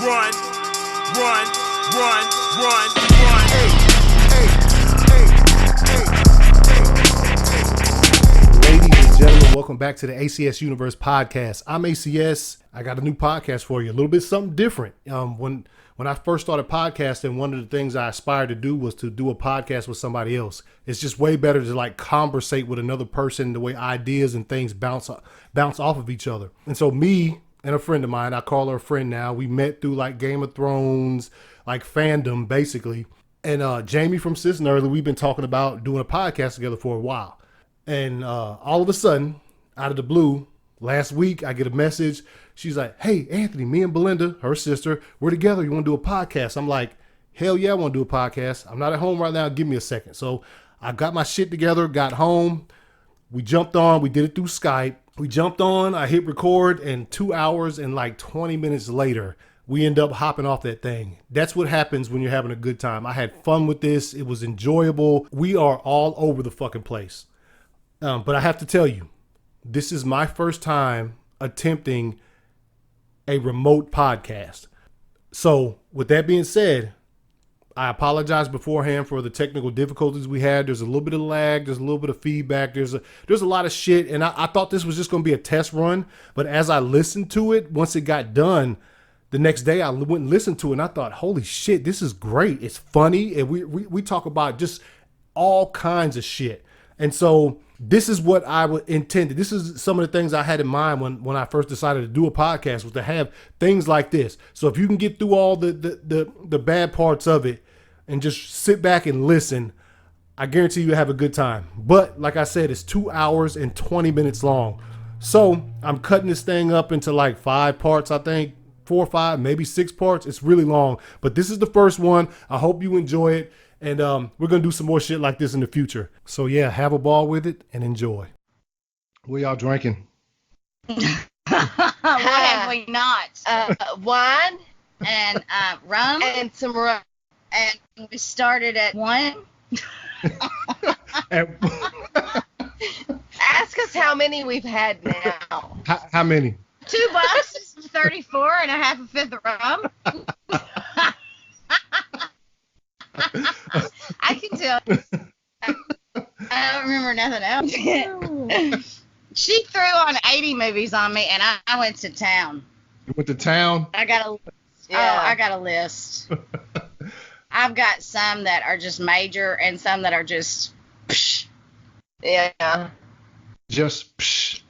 run, run, run, run, run. Ladies and gentlemen, welcome back to the ACS Universe podcast. I'm ACS. I got a new podcast for you, a little bit something different. When I first started podcasting, one of the things I aspired to do was to do a podcast with somebody else. It's just way better to like conversate with another person, the way ideas and things bounce off of each other. And so me and a friend of mine, I call her a friend now, we met through like Game of Thrones, like fandom basically. And Jamie from Sisnerdly, we've been talking about doing a podcast together for a while. And all of a sudden, out of the blue, last week, I get a message. She's like, hey, Anthony, me and Belinda, her sister, we're together. You want to do a podcast? I'm like, hell yeah, I want to do a podcast. I'm not at home right now. Give me a second. So I got my shit together, got home. We jumped on. We did it through Skype. We jumped on. I hit record, and 2 hours and like 20 minutes later, we end up hopping off that thing. That's what happens when you're having a good time. I had fun with this. It was enjoyable. We are all over the fucking place. But I have to tell you, this is my first time attempting a remote podcast. So with that being said, I apologize beforehand for the technical difficulties we had. There's a little bit of lag. There's a little bit of feedback. There's a lot of shit. And I thought this was just going to be a test run. But as I listened to it, once it got done, the next day I went and listened to it and I thought, holy shit, this is great. It's funny. And we talk about just all kinds of shit. And so this is what I intended. This is some of the things I had in mind when I first decided to do a podcast, was to have things like this. So if you can get through all the bad parts of it and just sit back and listen, I guarantee you have a good time. But like I said, it's 2 hours and 20 minutes long. So I'm cutting this thing up into like 5 parts, I think 4 or 5, maybe 6 parts. It's really long, but this is the first one. I hope you enjoy it. And we're going to do some more shit like this in the future. So, yeah, have a ball with it and enjoy. What y'all drinking? What have we not? Wine And rum. and some rum. And we started at 1. Ask us how many we've had now. How many? 2 boxes of 34 and a half a fifth of rum. I can tell. I don't remember nothing else. She threw on 80 movies on me, and I went to town. You went to town? I got a list. I've got some that are just major, and some that are just. Psh. Yeah. Just psh.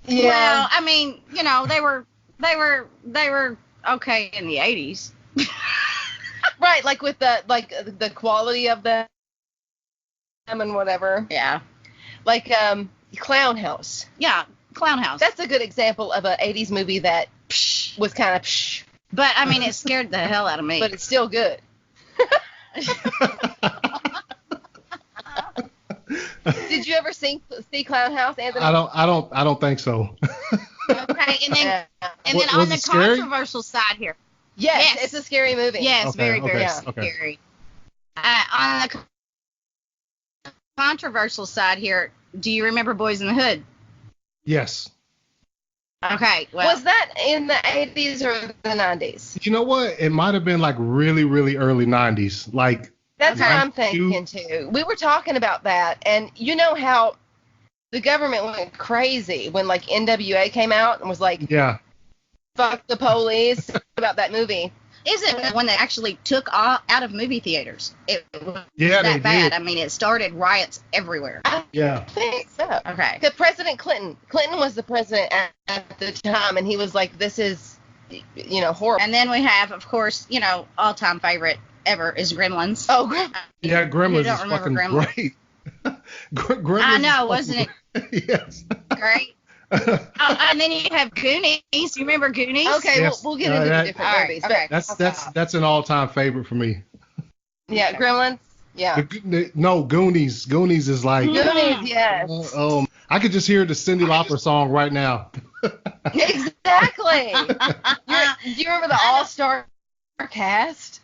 Yeah. Well, I mean, you know, they were okay in the 80s. Right, like with the quality of them and whatever. Yeah. Like Clown House. Yeah, Clown House. That's a good example of an 80s movie that was kind of But I mean, it scared the hell out of me. but it's still good. Did you ever see Clown House, Anthony? I don't think so. Okay, and then Was on the it scary? controversial side here. Yes, Yes. it's a scary movie. Yes, Okay, very, very okay, okay. scary. On the controversial side here, do you remember Boys in the Hood? Yes. Okay, well, Was that in the 80s or the 90s? You know what? It might have been like really, really early 90s. Like, That's what I'm 92? thinking too. We were talking about that, and you know how the government went crazy when like NWA came out and was like, yeah. fuck the police about that movie. is it one that actually took out of movie theaters? It was Yeah, they that bad. did. I mean, it started riots everywhere. I Yeah. think so. Okay. Because President Clinton was the president at the time, and he was like, this is, horrible. And then we have, of course, all-time favorite ever is Gremlins. Oh, Yeah, Gremlins Who is don't remember fucking Gremlins? great. Gremlins I is know, fucking wasn't it great. Yes. great? And then you have Goonies. You remember Goonies? okay, Yes. we'll get into that- the different all right, movies. okay. That's an all-time favorite for me. Yeah, Gremlins. Yeah. No, Goonies. Goonies is like, Goonies, yes. I could just hear the Cyndi Lauper song right now. Exactly. Do you remember the all-star cast?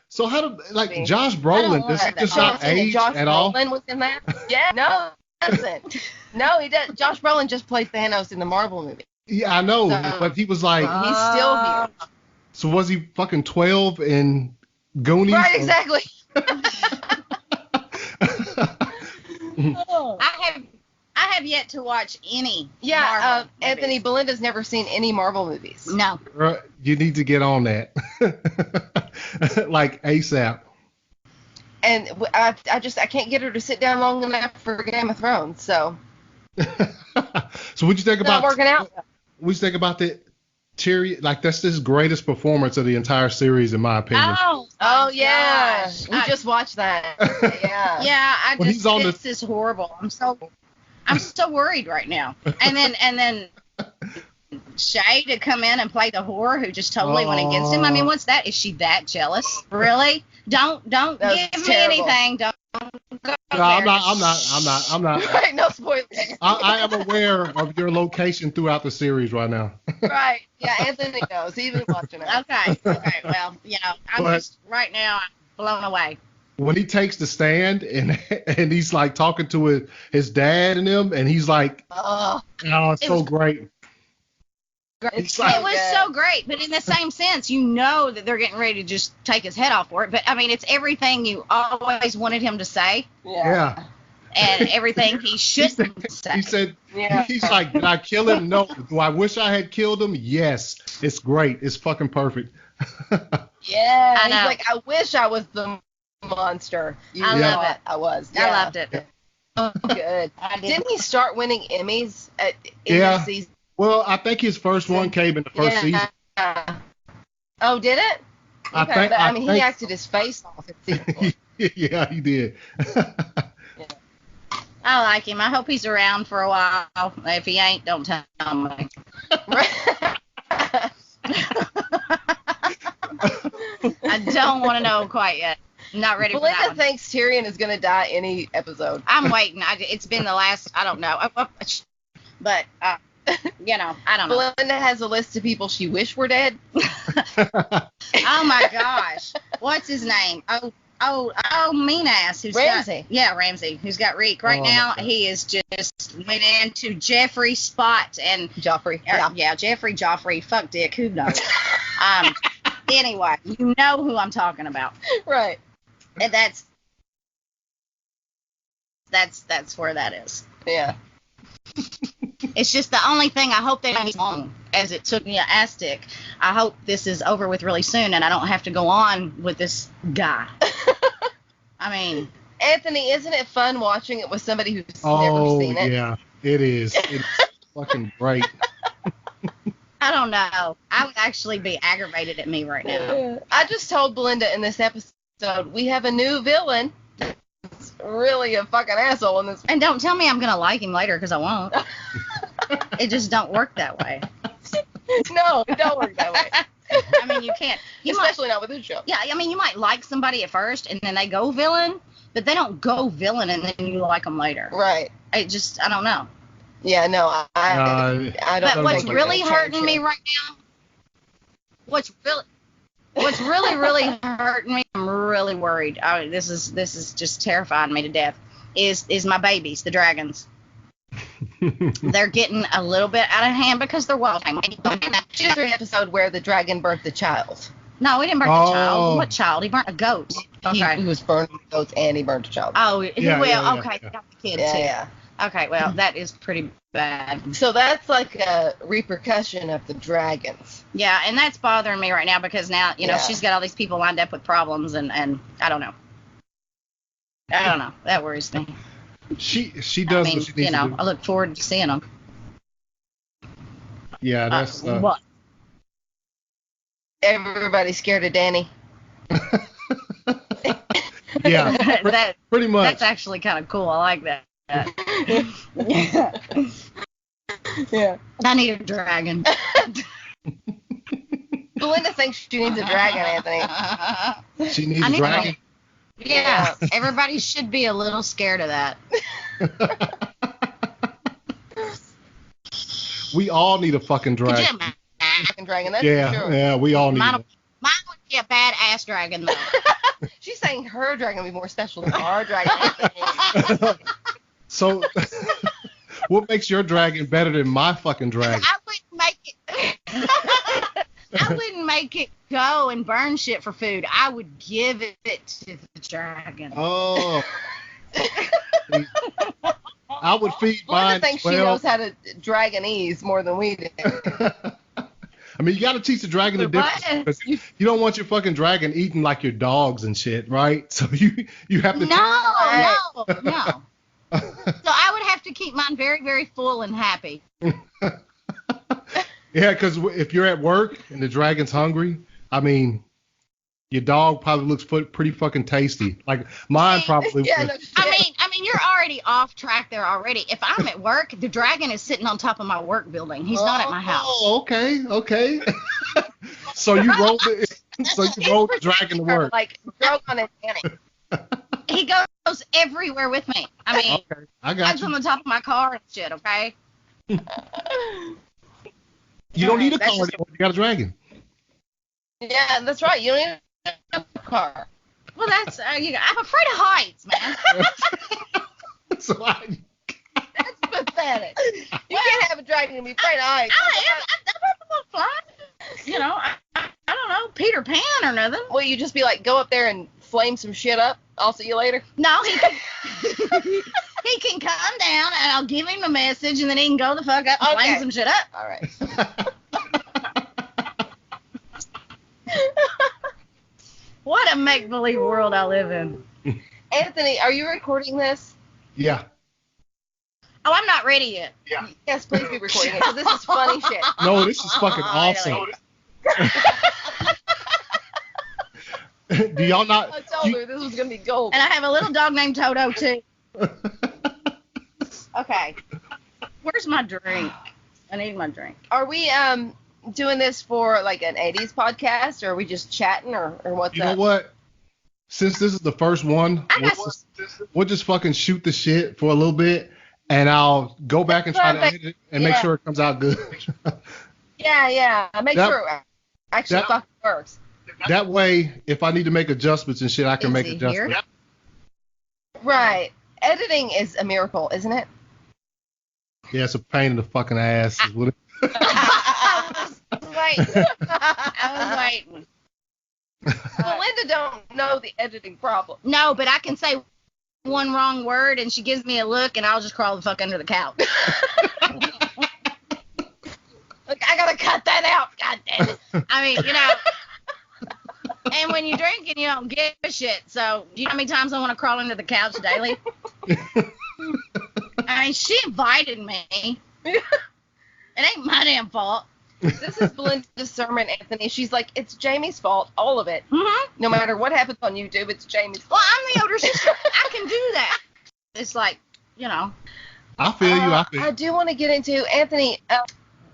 So how did mean, Josh I Brolin? don't Does he want just that. not age Josh at all? Brolin was in that? Yeah, no, he doesn't. No, he does. Josh Brolin just played Thanos in the Marvel movie. Yeah, I know, So- but he was like, He's still here. So was he fucking 12 in Goonies? Right, exactly. I have yet to watch any. Yeah, Marvel Anthony, movies. Belinda's never seen any Marvel movies. No. You need to get on that. Like ASAP. And I can't get her to sit down long enough for Game of Thrones, so So what'd you think it's not about working out. what'd you think about the Tyrion? Like that's his greatest performance of the entire series, in my opinion. Oh yeah, gosh. we just watched that. Yeah. Yeah, When he's on this is horrible. I'm so worried right now. And then Shay to come in and play the whore who just totally went against him. I mean, what's that? Is she that jealous? Really? Don't That was give me terrible. anything. Don't go No, there. I'm not. Right, no spoilers. I am aware of your location throughout the series right now. Right. Yeah, Anthony knows. He's been watching it. Okay. Well, I'm But- just right now I'm blown away. When he takes the stand and he's like talking to his dad and him, and he's like, Oh, oh, it's It so was- great. it's like- It was good. so great, but in the same sense, you know that they're getting ready to just take his head off for it. But I mean, it's everything you always wanted him to say, Yeah. and everything he shouldn't say. He said, Yeah. he's like, did I kill him? No. Do I wish I had killed him? Yes. It's great. It's fucking perfect. Yeah. I He's know. like, I wish I was the monster. I love know it. I was. I loved it. Good. I did. Didn't he start winning Emmys in Yeah. this season? Well, I think his first one came in the first season. Oh, did it? I Okay, think- but I he think- acted his face off in season one. Yeah, he did. I like him. I hope he's around for a while. If he ain't, don't tell me. I don't want to know quite yet. I'm not ready for that Belinda one. thinks Tyrion is going to die any episode. I'm waiting. It's been the last, I don't know. But, I don't know. Belinda has a list of people she wish were dead. Oh, my gosh. What's his name? Oh, mean ass. Who's Ramsay. Ramsay, who's got Reek. Right Oh, my now, God. he is just went into Jeffrey's spot and Joffrey. Joffrey. Fuck Dick. Who knows? Anyway, you know who I'm talking about. Right. And that's where that is. Yeah. It's just the only thing I hope they don't as long as it took me an Aztec. I hope this is over with really soon and I don't have to go on with this guy. I mean, Anthony, isn't it fun watching it with somebody who's Oh, never seen it? yeah, it is. It's fucking great. I don't know. I would actually be aggravated at me right now. I just told Belinda in this episode we have a new villain. It's really a fucking asshole in this. And don't tell me I'm going to like him later because I won't. It just don't work that way. No, it don't work that way. I mean, you can't. Especially not with this show. Yeah, I mean, you might like somebody at first and then they go villain, but they don't go villain and then you like them later. Right. I don't know. Yeah, no, I don't But what's think really we're gonna hurting change me it. right now, what's really hurting me, I'm really worried. This is just terrifying me to death. Is my babies, the dragons. They're getting a little bit out of hand because they're wild. Just an episode where the dragon burnt the child. No, he didn't burn the Oh. child. What child? He burnt a goat. Okay. He was burning goats and he burnt a child. Oh, Yeah, well, yeah, yeah, okay. yeah. Got the kid Yeah, too. yeah. Okay, well, that is pretty bad. So that's like a repercussion of the dragons. Yeah, and that's bothering me right now because now, Yeah. she's got all these people lined up with problems and I don't know. I don't know. That worries me. She I does mean, what she needs to do. I look forward to seeing them. Yeah, that's What? Everybody's scared of Danny. yeah, that pretty much. That's actually kind of cool. I like that. Yeah. I need a dragon. Belinda thinks she needs a dragon, Anthony. She needs I a need dragon. Yeah, everybody should be a little scared of that. We all need a fucking Could you dragon. imagine? Fucking dragon, that's Yeah, for sure. yeah, we all need Mine, it. mine would be a badass dragon, though. She's saying her dragon would be more special than our dragon. So, what makes your dragon better than my fucking dragon? I wouldn't make it. I wouldn't make it go and burn shit for food. I would give it to the dragon. Oh. I would feed mine. Belinda thinks she knows how to dragonese more than we do. I mean, you got to teach the dragon the difference. 'Cause you don't want your fucking dragon eating like your dogs and shit, right? So you have to. No. So I would have to keep mine very, very full and happy. Yeah, because if you're at work and the dragon's hungry, I mean, your dog probably looks pretty fucking tasty. Like mine probably. Yeah, would. no shit. I mean, you're already off track there already. If I'm at work, the dragon is sitting on top of my work building. He's not at my house. Oh, okay. So you rolled the dragon to work. Like Drogon and Danny. He goes everywhere with me. I mean, Okay, I got he's on you. the top of my car and shit. Okay. You don't need a That's car just- anymore. You got a dragon. Yeah, that's right. You don't need a car. Well, that's I'm afraid of heights, man. So That's pathetic. You can't have a dragon and be afraid of heights. I'm fly. You know, I don't know, Peter Pan or nothing. Will you just be like, go up there and flame some shit up? I'll see you later. No, he can come down and I'll give him a message and then he can go the fuck up and Okay. flame some shit up. All right. What a make-believe world I live in. Anthony, are you recording this? yeah. Oh, I'm not ready yet. Yes, please be recording it, because this is funny shit. No, this is fucking awesome. Do y'all not? I told her this was going to be gold. And I have a little dog named Toto, too. Okay. Where's my drink? I need my drink. Are we doing this for like an 80s podcast, or are we just chatting, or what's You up? know what? Since this is the first one, I got we'll just fucking shoot the shit for a little bit, and I'll go back and try to edit it and make Yeah. sure it comes out good. Yeah. Make That- sure it actually that- fucking works. That way, if I need to make adjustments and shit, I can Is make he adjustments. here? Right. Editing is a miracle, isn't it? Yeah, it's a pain in the fucking ass. Is what it- I was waiting. I was waiting. Belinda don't know the editing problem. No, but I can say one wrong word and she gives me a look and I'll just crawl the fuck under the couch. Look, I gotta cut that out. God damn it. I mean, you know. And when you're drinking, you don't give a shit. So, you know how many times I want to crawl under the couch daily? I mean, she invited me. It ain't my damn fault. This is Belinda's sermon, Anthony. She's like, it's Jamie's fault, all of it. Mm-hmm. No matter what happens on YouTube, it's Jamie's Well, fault. I'm the older sister. I can do that. It's like, you know. I feel you. I feel I you. do want to get into, Anthony,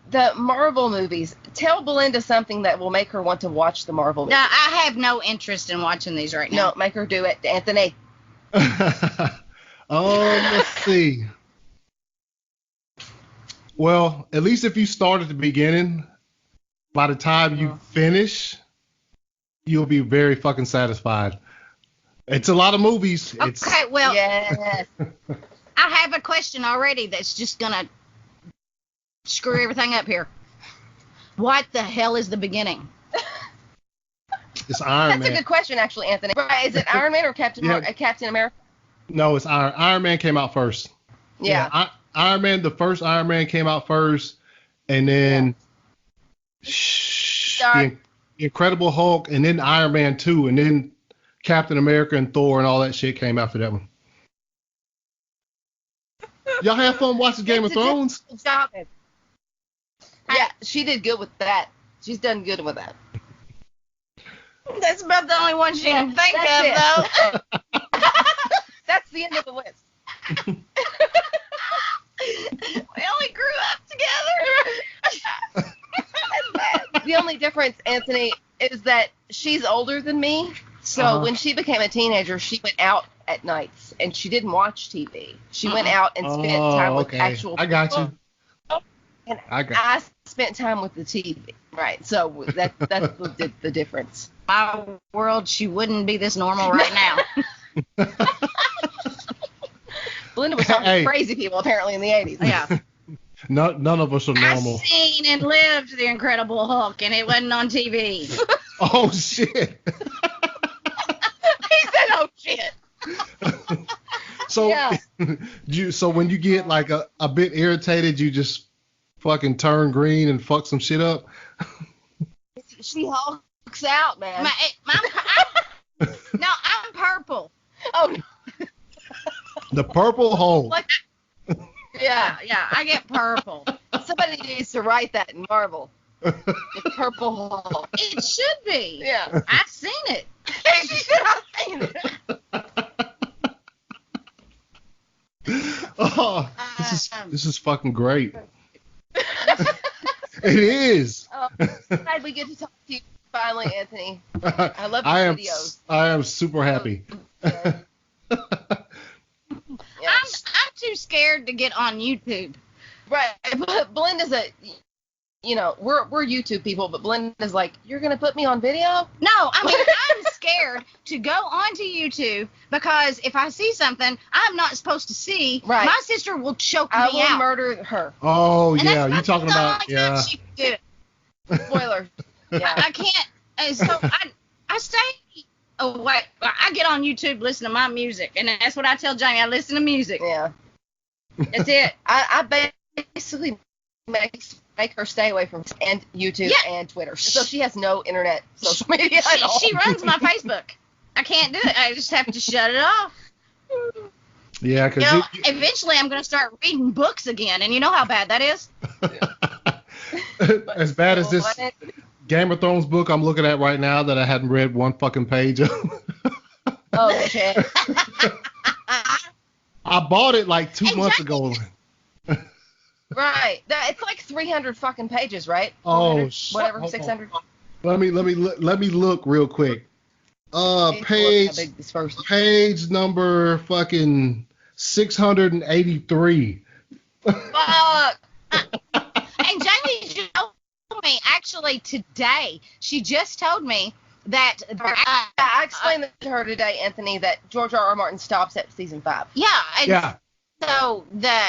the Marvel movies. Tell Belinda something that will make her want to watch the Marvel movies. Now, I have no interest in watching these right now. No, make her do it, Anthony. Let's see. Well, at least if you start at the beginning, by the time you finish, you'll be very fucking satisfied. It's a lot of movies. It's Okay, well, Yes. I have a question already that's just going to screw everything up here. What the hell is the beginning? it's Iron That's a Man. good question, actually, Anthony. Right, is it Iron Man or Captain America? No, it's Iron Man came out first. Yeah. Iron Man, the first Iron Man came out first, and then the Incredible Hulk, and then Iron Man 2, and then Captain America and Thor and all that shit came after that one. Y'all have fun watching Game of Thrones? Stop it. Yeah, she did good with that. She's done good with that. That's about the only one she can think That's of, though. That's the end of the list. We only grew up together. The only difference, Anthony, is that she's older than me. So when she became a teenager, she went out at nights and she didn't watch TV. She went out and spent time with actual I got people. you. And I got I spent time with the TV. Right. So that's the difference. My world, she wouldn't be this normal right now. Belinda was talking Hey. to crazy people apparently in the 80s. Yeah. None of us are normal. I've seen and lived the Incredible Hulk, and it wasn't on TV. Oh shit. He said, "Oh shit." So Yeah. so when you get like a bit irritated, you just fucking turn green and fuck some shit up. She hulks out, man. I'm purple. Oh no. The purple hole. Like, yeah. Yeah, I get purple. Somebody needs to write that in Marvel. The purple hole. It should be. Yeah. I've seen it. She said, "I've seen it." Oh, this is fucking great. It is. Glad we get to talk to you finally, Anthony. I love your videos. I am super happy. Yeah. I'm too scared to get on YouTube. Right, but Belinda's we're YouTube people, but Belinda's like, "You're gonna put me on video?" No, I mean, I'm scared to go onto YouTube because if I see something I'm not supposed to see, Right. my sister will choke I me will out. murder her. Oh And yeah, that's you talking the about only time she can do it. Spoiler. Yeah. I can't. And so I stay away. I get on YouTube, listen to my music, and that's what I tell Jamie. I listen to music. Yeah. That's it. I basically make her stay away from and YouTube and Twitter, so she has no internet social media at all. She runs my Facebook. I can't do it. I just have to shut it off. Yeah, because You know, eventually I'm going to start reading books again, and you know how bad that is. as bad as this What? Game of Thrones book I'm looking at right now that I hadn't read one fucking page of. Oh shit. I bought it like 2 months Exactly. ago. Right. It's like 300 fucking pages, right? Oh, 400, shit. whatever, Hold on. 600. Let me look real quick. How Page big this first? page number fucking 683. Fuck. And Jamie just told me, actually today, she just told me that I explained that to her today, Anthony, that George R. R. Martin stops at season 5. yeah, and Yeah. so the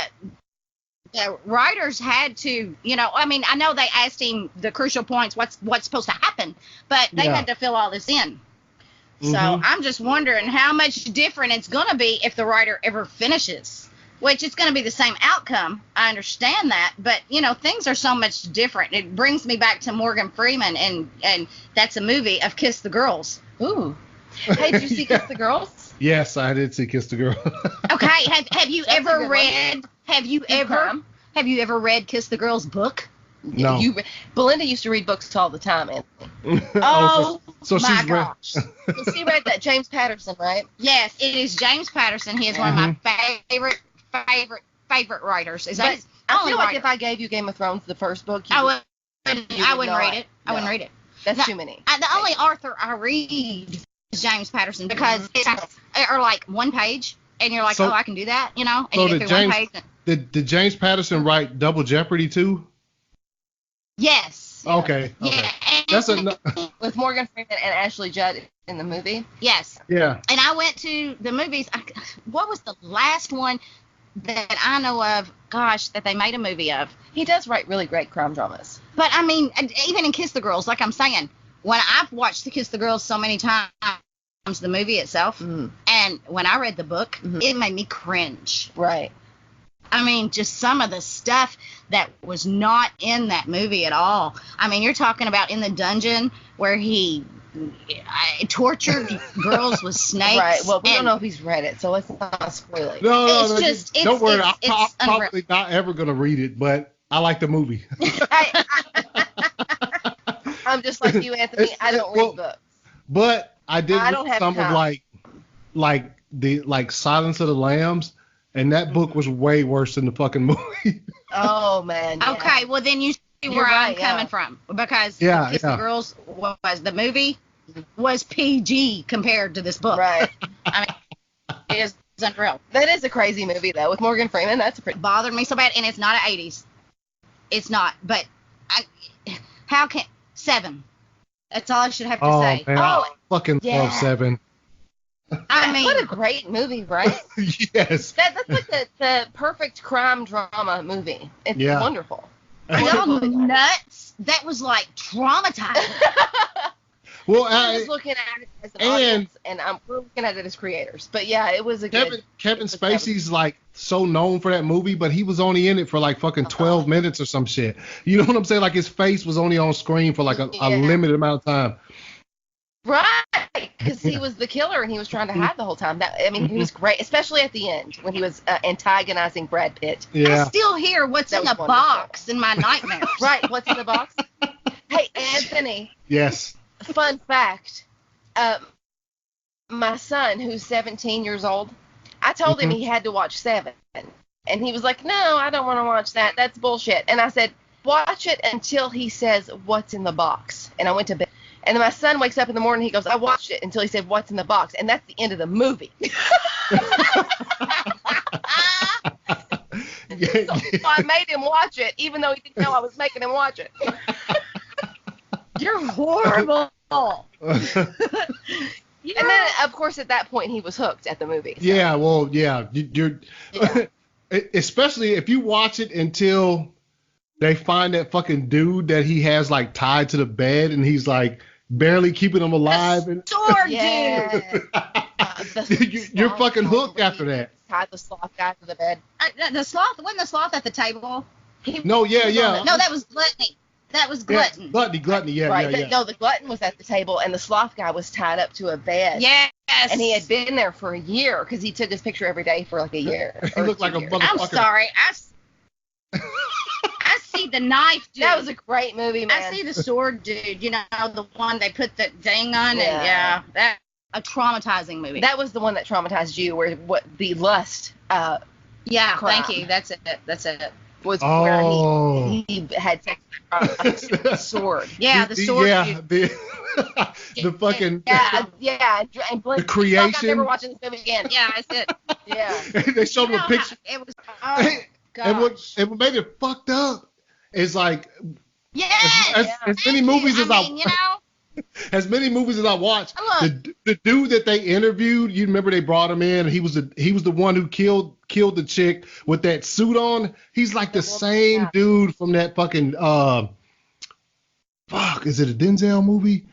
writers had to, I mean, I know they asked him the crucial points, what's supposed to happen, but they Yeah. had to fill all this in. So Mhm. I'm just wondering how much different it's going to be if the writer ever finishes, which it's going to be the same outcome. I understand that, but things are so much different. It brings me back to Morgan Freeman, and that's a movie of Kiss the Girls. Ooh. Hey, did you see Kiss the Girls? Yes, I did see Kiss the Girl. Okay, have you That's a ever good read? Have you ever? crime. Have you ever read Kiss the Girls book? No. Belinda used to read books all the time, Anthony. Oh, so my she's read. gosh. So she read that James Patterson, right? Yes, it is James Patterson. He is one of my favorite writers. Is that But his I only feel like writer? if I gave you Game of Thrones, the first book, you I would, wouldn't not. read it. I wouldn't No. read it. that's No, too many. The only author I read is James Patterson because it's or like one page, and you're like, So- oh, I can do that, and So you did get through one James page. did James Patterson write Double Jeopardy too? Yes. Okay. Yeah. Okay. And, That's a With Morgan Freeman and Ashley Judd in the movie. yes. yeah. And I went to the movies. What was the last one that I know of? Gosh, that they made a movie of. He does write really great crime dramas. But I mean, even in Kiss the Girls, like I'm saying, when I've watched the Kiss the Girls so many times, the movie itself, and when I read the book, it made me cringe. Right. I mean, just some of the stuff that was not in that movie at all. I mean, you're talking about in the dungeon where he tortured girls with snakes. Right. Well, we don't and know if he's read it, so let's not spoil it. No, It's no, just- don't worry. it's- I'm it's unreal. probably not ever gonna read it, but I like the movie. I'm just like you, Anthony. I don't read books. But I did I don't read have some time. of like Silence of the Lambs, and that book was way worse than the fucking movie. Oh man. Yeah. Okay, well then you see You're where I'm right, yeah. coming from because Yeah, Kiss yeah. the Girls was the movie was PG compared to this book. Right. I mean, it is unreal. That is a crazy movie though with Morgan Freeman. That's a pretty. It bothered me so bad, and it's not an 80s. It's not, but how can 7? That's all I should have to Oh say. man, Oh, I fucking yeah. love 7. I mean, what a great movie, right? Yes. That's like the perfect crime drama movie. It's wonderful. are y'all nuts? That was like traumatizing. Well, I was looking at it as an audience, and we're looking at it as creators. But yeah, it was a good. Kevin Spacey's like so known for that movie, but he was only in it for like fucking 12 minutes or some shit. You know what I'm saying? Like his face was only on screen for like a limited amount of time. Right, because he was the killer and he was trying to hide the whole time. He was great, especially at the end when he was antagonizing Brad Pitt. I still hear what's in the box in my nightmares. Right, what's in the box? Hey, Anthony. Yes. Fun fact. My son, who's 17 years old, I told him he had to watch Seven. And he was like, no, I don't want to watch that. That's bullshit. And I said, watch it until he says, what's in the box? And I went to bed. And then my son wakes up in the morning, he goes, I watched it until he said, what's in the box? And that's the end of the movie. So I made him watch it, even though he didn't know I was making him watch it. You're horrible. Yeah. And then, of course, at that point, he was hooked at the movie. So. Yeah, well, yeah. You're especially if you watch it until they find that fucking dude that he has, like, tied to the bed, and he's, like, barely keeping him alive. The sword dude. You're fucking hooked after that. Tied the sloth guy to the bed. The sloth, wasn't the sloth at the table? No, yeah. No, that was Gluttony. That was Glutton. Yeah, Gluttony, yeah, right. yeah. No, the Glutton was at the table, and the sloth guy was tied up to a bed. Yes. And he had been there for a year, because he took his picture every day for like a year. He looked like a motherfucker. I'm sorry. I see the knife dude. That was a great movie, man. I see the sword dude, you know, the one they put the thing on, and that a traumatizing movie. That was the one that traumatized you, where the lust. Crime. Thank you. That's it. Was where he had sex with the sword. Yeah, the sword. Yeah, the fucking. Yeah, and the creation. I'm never watching this movie again. Yeah, that's it. Yeah. They showed him a picture. It was. Gosh. And what made it fucked up is like. Yeah. As many movies as I. You know. As many movies as I watched, the dude that they interviewed, you remember they brought him in, and he was the one who killed the chick with that suit on. He's like the same dude from that fucking is it a Denzel movie?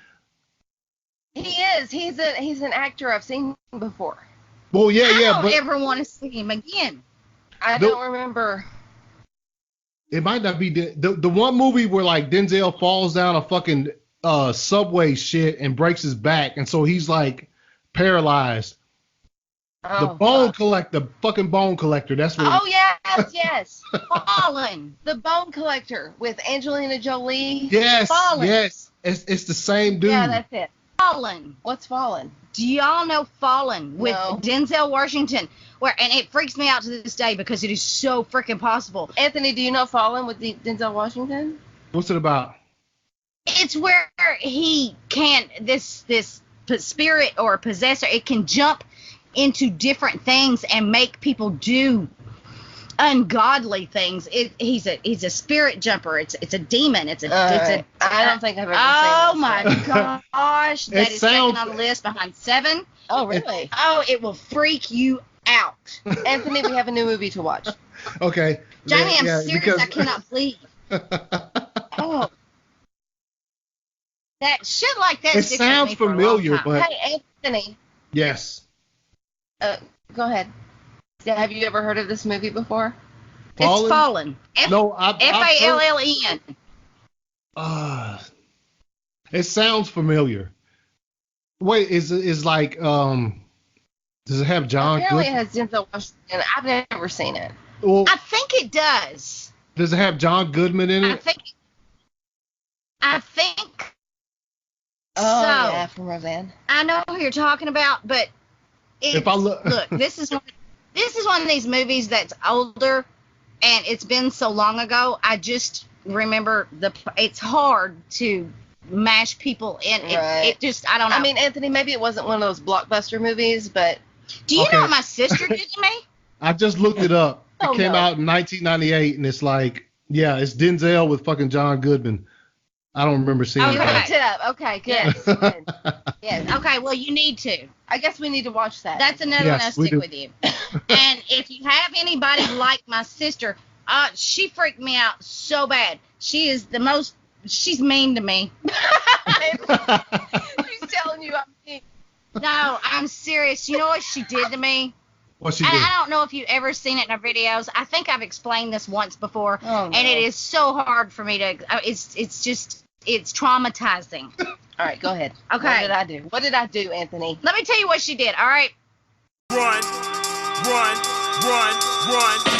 He is. He's an actor I've seen before. Well, yeah. I don't ever want to see him again. I don't remember. It might not be the one movie where like Denzel falls down a fucking subway shit and breaks his back, and so he's like paralyzed. The fucking bone collector. That's what. Oh yes. Fallen. The Bone Collector with Angelina Jolie. Yes. Fallen. Yes. It's the same dude. Yeah, that's it. Fallen. What's Fallen? Do y'all know Fallen with Denzel Washington? And it freaks me out to this day because it is so freaking possible. Anthony, do you know Fallen with Denzel Washington? What's it about? It's where he can this spirit or possessor. It can jump into different things and make people do ungodly things. He's a spirit jumper. It's a demon. I don't think I've ever seen Oh my gosh, that is second on the list behind Seven. Oh really? Oh, it will freak you out. Anthony, we have a new movie to watch. Okay. Jamie, I'm serious. Because... I cannot believe. Oh. That shit like that. It sounds familiar, but hey, Anthony. Yes. Go ahead. Have you ever heard of this movie before? Fallen? It's Fallen. Fallen. It sounds familiar. Wait, is like does it have John? Apparently, it has Denzel Washington. I've never seen it. Well, I think it does. Does it have John Goodman in it? I think. Oh, yeah, from Roseanne. I know who you're talking about, but if I look, this is one of these movies that's older, and it's been so long ago. I just remember it's hard to mash people in. Right. It just, I don't know. I mean, Anthony, maybe it wasn't one of those blockbuster movies, but do you know what my sister did to me? I just looked it up. It came out in 1998, and it's like, it's Denzel with fucking John Goodman. I don't remember seeing it. You looked it up. Okay, good. Yes. Okay, Okay, well, you need to. I guess we need to watch that. That's another Yes, one I'll we stick do. with you. And if you have anybody like my sister, she freaked me out so bad. She is she's mean to me. She's telling you I'm mean. No, I'm serious. You know what she did to me? What she And did? I don't know if you've ever seen it in our videos. I think I've explained this once before. Oh, no. And it is so hard for me to, it's traumatizing. All right, go ahead. Okay. What did I do? What did I do, Anthony? Let me tell you what she did, all right? Run, run, run, run.